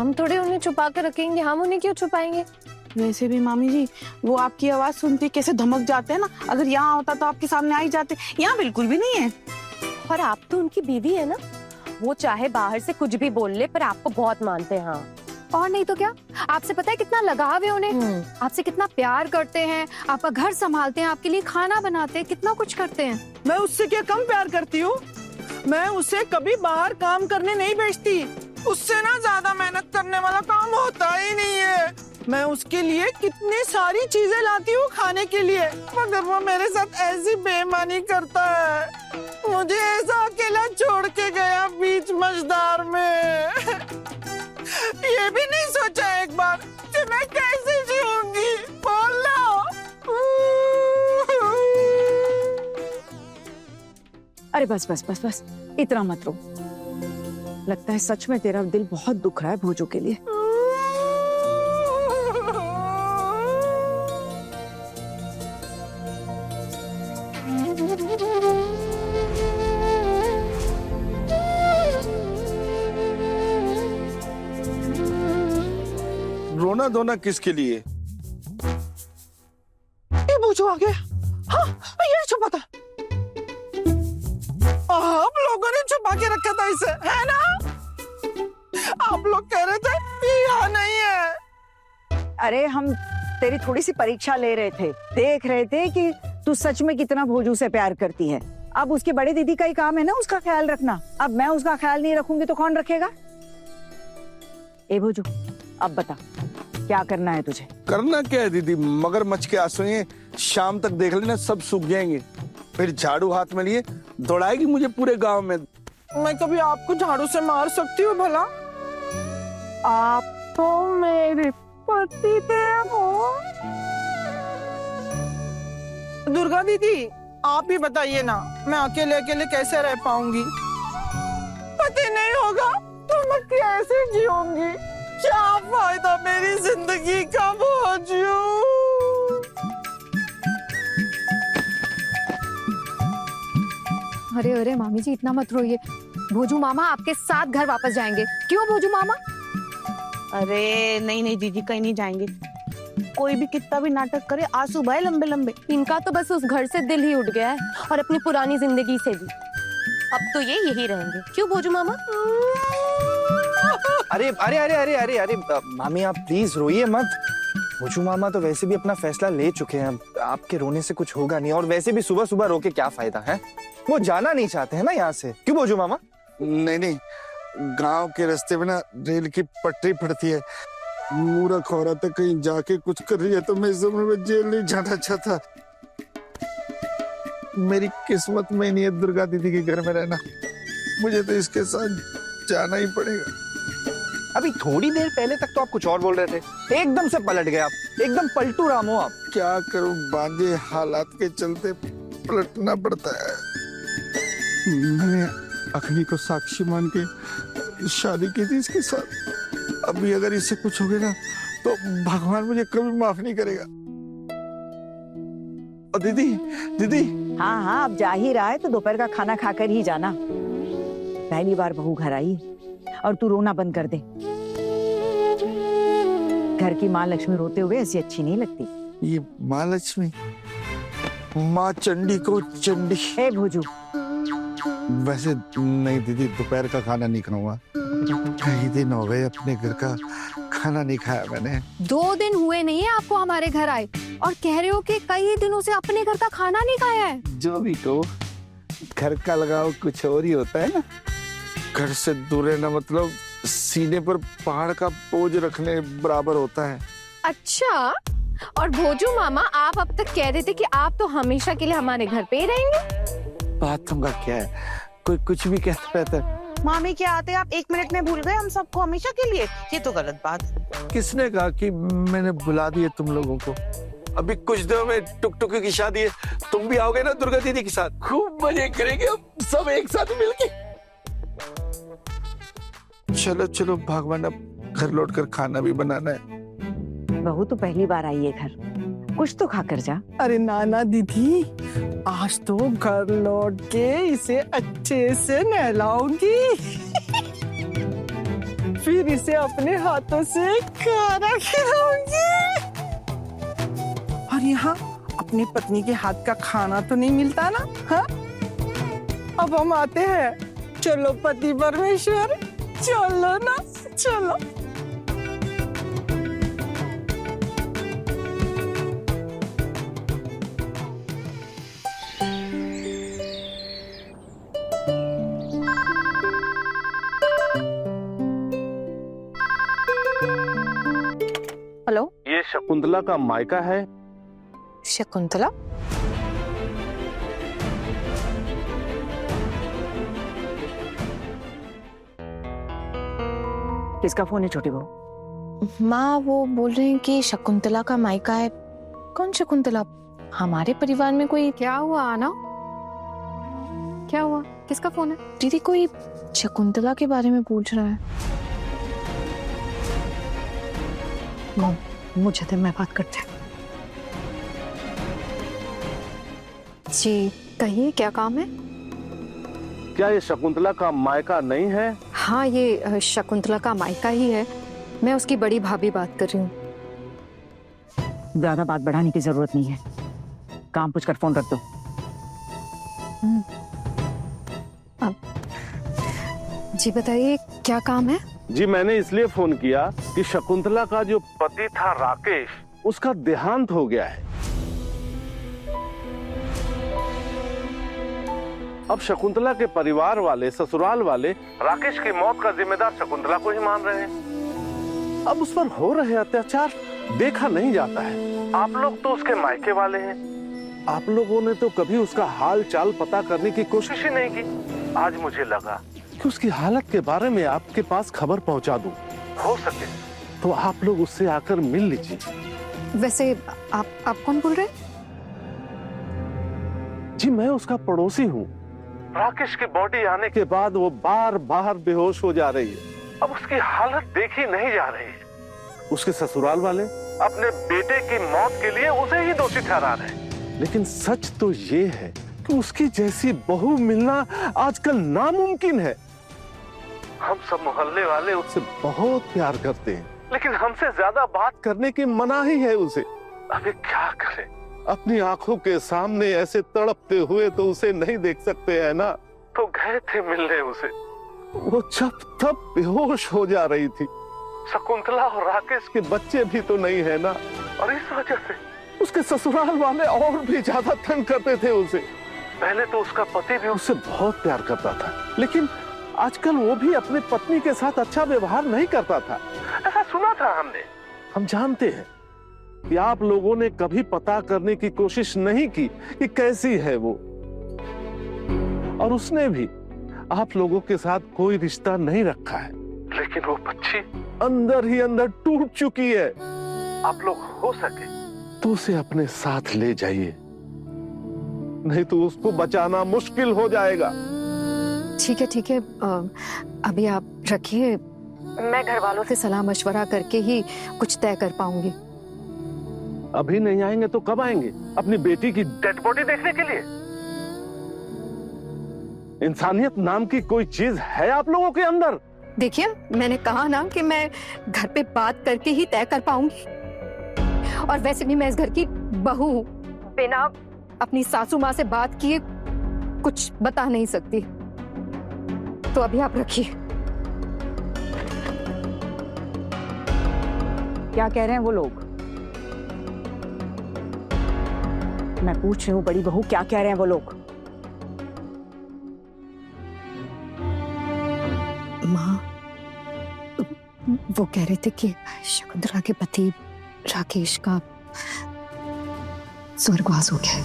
हम थोड़े उन्हें छुपा कर रखेंगे, हम उन्हें क्यों छुपाएंगे? वैसे भी मामी जी, वो आपकी आवाज सुनते कैसे धमक जाते हैं ना। अगर यहाँ होता तो आपके सामने आ ही जाते, यहाँ बिल्कुल भी नहीं है। और आप तो उनकी बीवी है ना, वो चाहे बाहर से कुछ भी बोल ले पर आपको बहुत मानते हैं। हाँ, और नहीं तो क्या, आपसे पता है कितना लगाव है उन्हें, आपसे कितना प्यार करते हैं, आपका घर संभालते हैं, आपके लिए खाना बनाते हैं, कितना कुछ करते हैं। मैं उससे क्या कम प्यार करती हूँ? मैं उसे कभी बाहर काम करने नहीं भेजती। उससे ना ज्यादा मेहनत करने वाला काम होता ही नहीं है। मैं उसके लिए कितनी सारी चीजें लाती हूँ खाने के लिए, मगर वो मेरे साथ ऐसी बेईमानी करता है। मुझे ऐसा अकेला छोड़ के गया बीच मझधार में। ये भी नहीं सोचा एक बार कि मैं कैसे जीऊंगी? बोल लो। अरे बस बस बस बस, इतना मत रो। लगता है सच में तेरा दिल बहुत दुख रहा है भोजू के लिए। रोना धोना किसके लिए? ये भोजू आ गया। हाँ, ये छुपा था। आप लोगों ने छुपा के रखा था इसे, है ना? आप लोग कह रहे थे कि यहाँ नहीं है। अरे हम तेरी थोड़ी सी परीक्षा ले रहे थे, देख रहे थे कि तू सच में कितना भोजू से प्यार करती है। अब उसके बड़े दीदी का ही काम है ना उसका ख्याल रखना। अब मैं उसका ख्याल नहीं रखूंगी तो कौन रखेगा? ए भोजू, अब बता क्या करना है तुझे? करना क्या है दीदी, मगरमच्छ के आंसू हैं, शाम तक देख लेना सब सूख जाएंगे। फिर झाड़ू हाथ में लिए दौड़ाएगी मुझे पूरे गांव में। मैं कभी आपको झाड़ू से मार सकती हूँ भला? आप तो मेरे पति देव हो। दुर्गा दीदी, आप ही बताइए ना, मैं अकेले अकेले कैसे रह पाऊंगी? पति नहीं होगा तो मैं कैसे जीऊंगी? क्या फायदा मेरी जिंदगी का भोजू? अरे अरे मामी जी, इतना मत रोइए। भोजू मामा आपके साथ घर वापस जाएंगे। क्यों भोजू मामा? अरे नहीं नहीं दीदी, कहीं नहीं जाएंगे। कोई भी कितना भी नाटक करे, आंसू बहे लंबे लंबे। इनका तो बस उस घर से दिल ही उठ गया है, और अपनी पुरानी जिंदगी से भी। अब तो ये यही रहेंगे। क्यों भोजू मामा? अरे अरे अरे अरे अरे अरे मामी, आप प्लीज रोइए मत। भोजू मामा तो वैसे भी अपना फैसला ले चुके हैं, आपके रोने से कुछ होगा नहीं। और वैसे भी सुबह सुबह रो के क्या फायदा है? वो जाना नहीं चाहते हैं ना यहाँ से। क्यों भोजू मामा? नहीं नहीं, गांव के रास्ते में ना रेल की पटरी पड़ती है। मूर्ख औरत कहीं जाके कुछ कर रही है तो मैं इस उम्र में जेल नहीं जाना चाहता। मेरी किस्मत में नहीं है दुर्गा दीदी के घर में रहना। मुझे तो इसके साथ जाना ही पड़ेगा। अभी थोड़ी देर पहले तक तो आप कुछ और बोल रहे थे, एकदम से पलट गए आप। एकदम पलटू राम हो आप। क्या करूं, बांझे हालात के चलते पलटना पड़ता है। मैंने अग्नि को साक्षी मान के शादी की थी इसके साथ। अभी अगर इससे कुछ हो गया ना तो भगवान मुझे कभी माफ नहीं करेगा। और दीदी दीदी, हाँ हाँ, अब जा ही रहा है तो दोपहर का खाना खाकर ही जाना। पहली बार बहू घर आई और तू रोना बंद कर दे। घर की माँ लक्ष्मी रोते हुए ऐसी अच्छी नहीं लगती। ये माँ लक्ष्मी, माँ चंडी को चंडी। ए भोजू, वैसे नहीं दीदी, दोपहर का खाना नहीं खाऊंगा। कई दिन हो गए अपने घर का खाना नहीं खाया मैंने। 2 दिन हुए नहीं है आपको हमारे घर आए, और कह रहे हो कि कई दिनों से अपने घर का खाना नहीं खाया है। जो भी कहो, घर का लगाव कुछ और ही होता है ना। घर से दूर रहना मतलब सीने पर पहाड़ का बोझ रखने बराबर होता है। अच्छा, और भोजू मामा, आप अब तक कह रहे थे कि आप तो हमेशा के लिए हमारे घर पे ही रहेंगे। बात तुमका क्या है, कोई कुछ भी कहता रहता है। मामी के आते आप 1 मिनट में भूल गए हम सबको हमेशा के लिए? ये तो गलत बात है। किसने कहा कि मैंने बुला दिए तुम लोगों को? अभी कुछ दिनों में टुकटुकी की शादी है, तुम भी आओगे ना दुर्गा दीदी के साथ? खूब मजे करेंगे हम सब एक साथ मिलके। चलो चलो भगवान, अब घर लौटकर खाना भी बनाना है। बहू तो पहली बार आई है घर, कुछ तो खाकर जा। अरे नाना दीदी, आज तो घर लौट के इसे अच्छे से नहलाऊंगी। फिर इसे अपने हाथों से खाना खिलाऊंगी। और यहाँ अपनी पत्नी के हाथ का खाना तो नहीं मिलता ना? हाँ, अब हम आते हैं। चलो पति परमेश्वर, चलो ना, चलो। हेलो, ये शकुंतला का मायका है। शकुंतला? किसका फोन है छोटी बहू? माँ वो बोल रहे हैं कि शकुंतला का मायका है। कौन शकुंतला? हमारे परिवार में कोई। क्या हुआ आना? क्या हुआ? किसका फोन है? दीदी कोई शकुंतला के बारे में पूछ रहा है। मुझे तो मैं बात करते हैं। जी कहिए, क्या काम है? क्या ये शकुंतला का मायका नहीं है? हाँ, ये शकुंतला का मायका ही है। मैं उसकी बड़ी भाभी बात कर रही हूँ। ज्यादा बात बढ़ाने की जरूरत नहीं है, काम पूछकर फोन रख दो। जी बताइए, क्या काम है? जी मैंने इसलिए फोन किया कि शकुंतला का जो पति था राकेश, उसका देहांत हो गया है। अब शकुंतला के परिवार वाले, ससुराल वाले राकेश की मौत का जिम्मेदार शकुंतला को ही मान रहे हैं। अब उस पर हो रहे अत्याचार देखा नहीं जाता है। आप लोग तो उसके मायके वाले हैं, आप लोगों ने तो कभी उसका हाल चाल पता करने की कोशिश ही नहीं की। आज मुझे लगा कि उसकी हालत के बारे में आपके पास खबर पहुंचा दूं। हो सके तो आप लोग उससे आकर मिल लीजिए। वैसे आप कौन बोल रहे हैं? जी मैं उसका पड़ोसी हूँ। राकेश की बॉडी आने के बाद वो बार बार बेहोश हो जा रही है। अब उसकी हालत देखी नहीं जा रही है। उसके ससुराल वाले अपने बेटे की मौत के लिए उसे ही दोषी ठहरा रहे हैं। लेकिन सच तो ये है कि उसकी जैसी बहू मिलना आजकल नामुमकिन है। हम सब मोहल्ले वाले उससे बहुत प्यार करते हैं, लेकिन हमसे ज्यादा बात करने की मनाही है उसे। अबे क्या करें, अपनी आंखों के सामने ऐसे तड़पते हुए तो उसे नहीं देख सकते हैं ना। तो गए थे मिलने उसे, वो जब तब बेहोश हो जा रही थी। शकुंतला और राकेश के बच्चे भी तो नहीं है ना, और इस वजह से उसके ससुराल वाले और भी ज्यादा तंग करते थे उसे। पहले तो उसका पति भी उससे बहुत प्यार करता था, लेकिन आजकल वो भी अपनी पत्नी के साथ अच्छा व्यवहार नहीं करता था, ऐसा सुना था हमने। हम जानते हैं कि आप लोगों ने कभी पता करने की कोशिश नहीं की कि कैसी है वो, और उसने भी आप लोगों के साथ कोई रिश्ता नहीं रखा है। लेकिन वो बच्ची अंदर ही अंदर टूट चुकी है। आप लोग हो सके तो उसे अपने साथ ले जाइए, नहीं तो उसको बचाना मुश्किल हो जाएगा। ठीक है, अभी आप रखिए, मैं घर वालों से सलाह मशवरा करके ही कुछ तय कर पाऊंगी। अभी नहीं आएंगे तो कब आएंगे? अपनी बेटी की डेड बॉडी देखने के लिए? इंसानियत नाम की कोई चीज है आप लोगों के अंदर? देखिए, मैंने कहा ना कि मैं घर पे बात करके ही तय कर पाऊंगी। और वैसे भी मैं इस घर की बहू हूं, बिना अपनी सासू माँ से बात किए कुछ बता नहीं सकती। तो अभी आप रखिए। क्या कह रहे हैं वो लोग? मैं पूछ रही हूँ बड़ी बहू, क्या कह रहे हैं वो लोग? माँ, वो कह रहे थे कि शकुंतला के पति राकेश का स्वर्गवास हो गया है।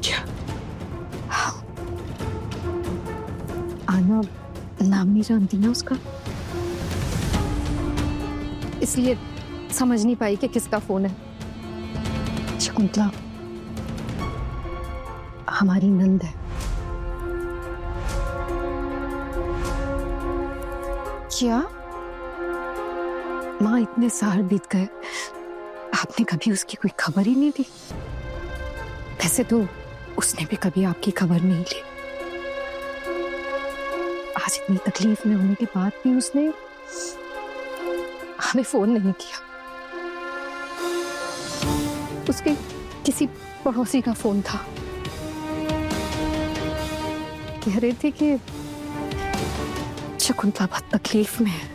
क्या? हाँ। आना नाम नहीं जानती ना उसका, इसलिए समझ नहीं पाई कि किसका फोन है। शकुंतला हमारी नंद है। क्या? माँ, इतने साल बीत गए, आपने कभी उसकी कोई खबर ही नहीं दी। वैसे तो उसने भी कभी आपकी खबर नहीं ली। आज इतनी तकलीफ में होने के बाद भी उसने हमें फोन नहीं किया। उसके किसी पड़ोसी का फोन था, कह रहे थे कि शकुंतला बहुत तकलीफ में है,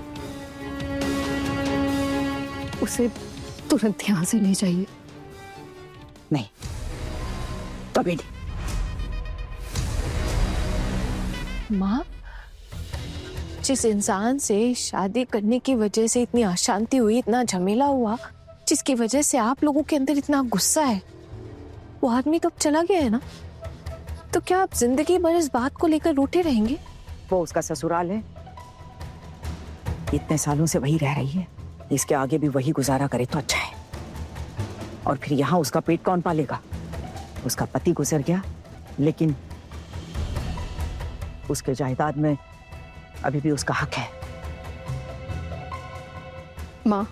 उसे तुरंत यहां से ले जाइए। नहीं, कभी नहीं। माँ, जिस इंसान से शादी करने की वजह से इतनी अशांति हुई, इतना झमेला हुआ, जिसकी वजह से आप लोगों के अंदर इतना गुस्सा है, वो आदमी तो अब चला गया है ना, तो क्या आप जिंदगी भर इस बात को लेकर रूठे रहेंगे? वो उसका ससुराल है, इतने सालों से वही रह रही है, इसके आगे भी वही गुजारा करे तो अच्छा है। और फिर यहाँ उसका पेट कौन पालेगा? उसका पति गुजर गया, लेकिन उसके जायदाद में अभी भी उसका हक है। माँ,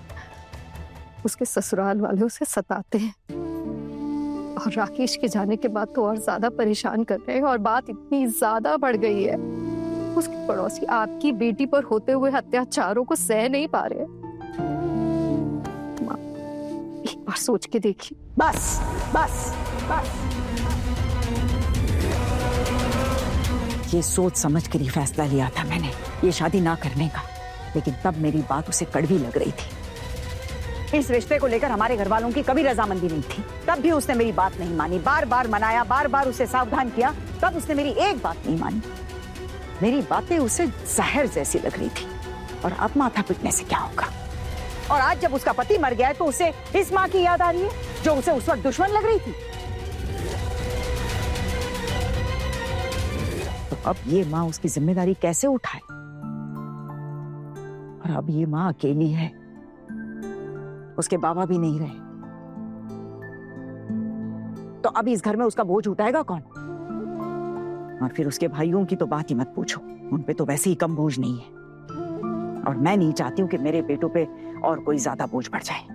उसके ससुराल वाले उसे सताते हैं और राकेश के जाने के बाद तो और ज्यादा परेशान कर रहे हैं, और बात इतनी ज्यादा बढ़ गई है, उसके पड़ोसी आपकी बेटी पर होते हुए अत्याचारों को सह नहीं पा रहे। माँ, एक बार सोच के देखिए। बस बस बस, ये सोच समझ कर ही फैसला लिया था मैंने ये शादी ना करने का, लेकिन तब मेरी बात उसे कड़वी लग रही थी। इस रिश्ते को लेकर हमारे घर वालों की कभी रजामंदी नहीं थी, तब भी उसने मेरी बात नहीं मानी। बार बार मनाया, बार बार उसे सावधान किया, तब उसने मेरी एक बात नहीं मानी। मेरी बातें उसे जहर जैसी लग रही थी। और अब माथा पिटने से क्या होगा? और आज जब उसका पति मर गया है तो उसे इस माँ की याद आ रही है जो उसे उस वक्त दुश्मन लग रही थी। तो अब ये माँ उसकी जिम्मेदारी कैसे उठाए? और अब ये माँ अकेली है, उसके बाबा भी नहीं रहे, तो अब इस घर में उसका बोझ उठाएगा कौन? और फिर उसके भाइयों की तो बात ही मत पूछो, उन पे तो वैसे ही कम बोझ नहीं है। और मैं नहीं चाहती हूँ कि मेरे बेटों पे और कोई ज्यादा बोझ बढ़ जाए।